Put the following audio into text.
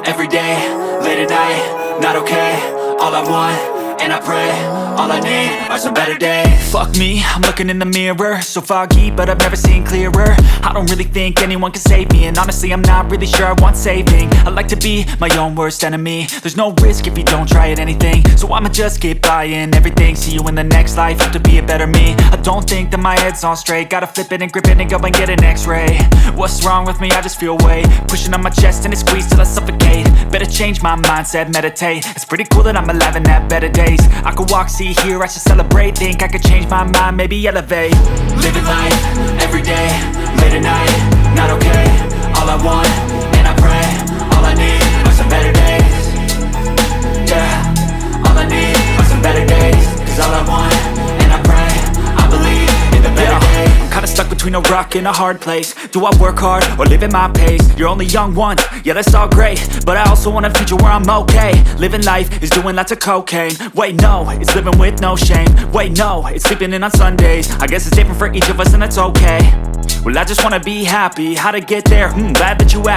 every day, late at night, not okay. All I want, and I pray, all I need are some better days. Fuck me, I'm looking in the mirror, so foggy, but I've never seen clearer. I don't really think anyone can save me, and honestly I'm not really sure I want saving. I like to be my own worst enemy. There's no risk if you don't try at anything, so I'ma just keep buying everything. See you in the next life, have to be a better me. I don't think that my head's on straight, gotta flip it and grip it and go and get an x-ray. What's wrong with me? I just feel weight pushing on my chest and it squeezes till I suffocate. Better change my mindset, meditate. It's pretty cool that I'm alive and have better days. I could walk, see, hear, I should celebrate. Think I could change my mind, maybe elevate. Living life, every day, late at night, not okay. All I want, and I pray, all I need are some better days. Yeah, all I need are some better days. Cause all I want, and I pray, I believe in the better days. I'm kinda stuck between a rock and a hard place. Do I work hard or live at my pace? You're only young once, yeah that's all great, but I also want a future where I'm okay. Living life is doing lots of cocaine. Wait no, it's living with no shame. Wait no, it's sleeping in on Sundays. I guess it's different for each of us and that's okay. Well I just wanna be happy, how to get there, glad that you asked.